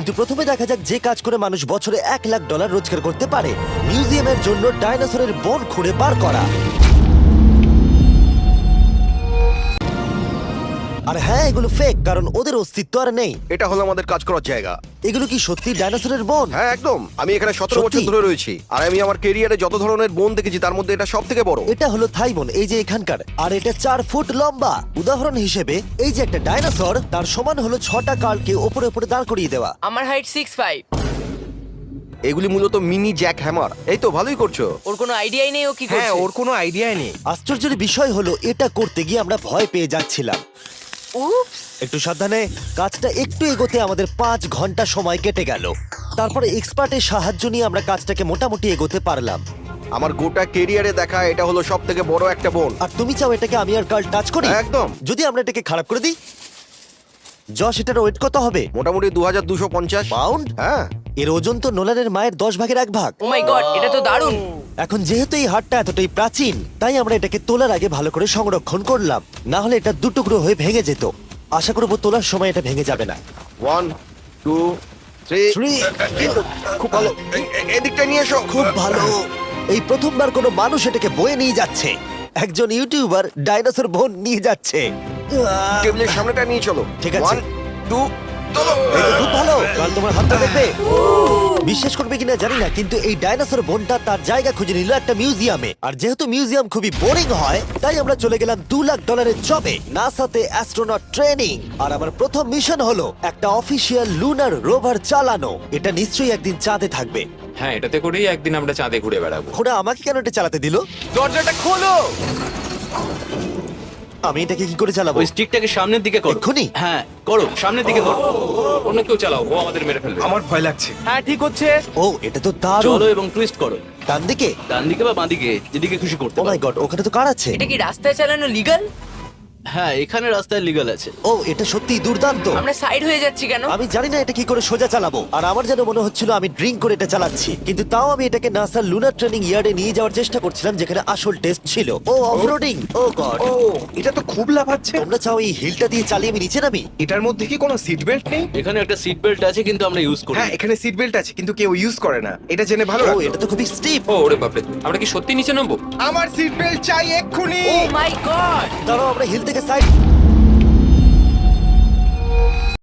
কিন্তু প্রথমে দেখা যাক যে কাজ করে মানুষ বছরে $1,00,000 রোজগার করতে পারে, মিউজিয়ামের জন্য ডাইনোসরের বোন খুঁড়ে বার করা। আর হ্যাঁ, এগুলো ফেক, কারণ ওদের অস্তিত্ব আর নেই। এটা হলো আমাদের কাজ করার জায়গা। এগুলো কি সত্যি ডাইনোসরের বোন? হ্যাঁ একদম, আমি এখানে 17 বছর সত্যি? ধরে রয়েছি, আর আমি আমার কেরিয়ারে যত ধরনের বোন দেখেছি তার মধ্যে এটা সব থেকে বড়। এটা হলো থাই বোন, এই যে এখানকার, আর এটা 4 ফুট লম্বা। উদাহরণ হিসেবে এই যে একটা ডাইনোসর, তার সমান হলো 6টা কালকে ওপরে ওপরে দাঁড় করিয়ে দেওয়া। আমার হাইট 6'5". এগুলি মূলত মিনি জ্যাক হ্যামার। এই তো ভালোই করছো। ওর কোনো আইডিয়াই নেই ও কি হ্যাঁ, করছে। ওর কোনো আইডিয়াই নেই। আশ্চর্যের বিষয় হলো এটা করতে গিয়ে আমরা ভয় পেয়ে যাচ্ছিলাম। উপস। একটু সাবধানে, কাজটা একটু এগোতে আমাদের 5 ঘন্টা সময় কেটে গেল। তারপরে এক্সপার্টের সাহায্য নিয়ে আমরা কাজটাকে মোটামুটি এগোতে পারলাম। আমার গোটা কেরিয়ারে দেখা এটা হলো সব থেকে বড় একটা বোন। আর তুমি চাও এটাকে আমি আর কাল টাচ করি? একদম। যদি আমরা এটাকে খারাপ করে দিই? যশ, এটার ওয়েট কত হবে? মোটামুটি 2250 পাউন্ড? হ্যাঁ। এর ওজন তো নোলানের মায়ের 10 ভাগের 1 ভাগ। ও মাই গড, এটা তো দারুণ। এখন যেহেতু এই হাটটা এতটাই প্রাচীন, তাই আমরা এটাকে তোলার আগে ভালো করে সংরক্ষণ করলাম, না হলে এটা দুটুকরো হয়ে ভেঙে যেত। আশা করবো তোলার সময় এটা ভেঙে যাবে না। 1 2 3 Three. খুব ভালো। এদিকটা নিয়ে এসো। খুব ভালো। এই প্রথমবার কোনো মানুষ এটাকে বয়ে নিয়ে যাচ্ছে। একজন ইউটিউবার ডাইনোসর বোন নিয়ে যাচ্ছে। টেবিলের সামনেটা নিয়ে চলো। ঠিক আছে। 1 2 চলো। এই তো খুব ভালো। কাল তোমার হাতটা দেখবে। বিশ্বাস করবে কিনা জানি না, কিন্তু এই ডাইনোসর বোনটা তার জায়গা খুঁজে নিল একটা মিউজিয়ামে। আর যেহেতু মিউজিয়াম খুবই বোরিং হয়, তাই আমরা চলে গেলাম $2,00,000 জবে, নাসাতে অ্যাস্ট্রোনট ট্রেনিং। আর আমার প্রথম মিশন হলো একটা অফিসিয়াল লুনার রোভার চালানো। এটা নিশ্চয়ই একদিন চাঁদে থাকবে। হ্যাঁ, এটাতে করেই একদিন আমরা চাঁদে ঘুরে বেড়াবো। ওরা আমাকে কেন এটা চালাতে দিল? দরজাটা খোলো। আমি এটাকে কি করে চালাবো? ওই স্টিকটাকে সামনের দিকে করো। এক্ষুনি? হ্যাঁ করো, সামনের দিকে করো। অন্য কেউ চালাও, ও আমাদের মেরে ফেলবে। আমার ভয় লাগছে। হ্যাঁ, ঠিক হচ্ছে। ও, এটা তো দারুণ। চলো এবং টুইস্ট করো, ডান দিকে? ডান দিকে বা বাঁ দিকে, যেদিকে খুশি করতে ও মাই পারো। গড, ওখানে তো কার আছে? এটা কি রাস্তায় চালানো লিগ্যাল? হ্যাঁ, এখানে রাস্তায় লিগ্যাল আছে। ও, এটা সত্যিই দুর্দান্ত। আমরা সাইড হয়ে যাচ্ছি কেন? আমি জানি না এটা কি করে সোজা চালাবো, আর আমার যেন মনে হচ্ছিল আমি ড্রিঙ্ক করে এটা চালাচ্ছি। কিন্তু তাও আমি এটাকে নাসার লুনার ট্রেনিং ইয়ার্ডে নিয়ে যাওয়ার চেষ্টা করছিলাম, যেখানে আসল টেস্ট ছিল। ও, অফরোডিং। ও গড। ও, এটা তো খুব লাফাচ্ছে। তোমরা চাও এই হিলটা দিয়ে চালিয়ে আমি নিচে নামি? এটার মধ্যে কি কোনো সিট বেল্ট নেই? এখানে একটা সিট বেল্ট আছে, কিন্তু আমরা ইউজ করি হ্যাঁ, না। এখানে সিট বেল্ট আছে কিন্তু কেউ ইউজ করে না। এটা জেনে ভালো ও, লাগলো। এটা তো খুবই স্টিপ। ও ওরে বাপরে, আমরা কি সত্যি নিচে নামবো? আমার সিট বেল্ট চাই এক্ষুনি। ও মাই গড। দাঁড়াও, আমরা হিল থেকে সাইড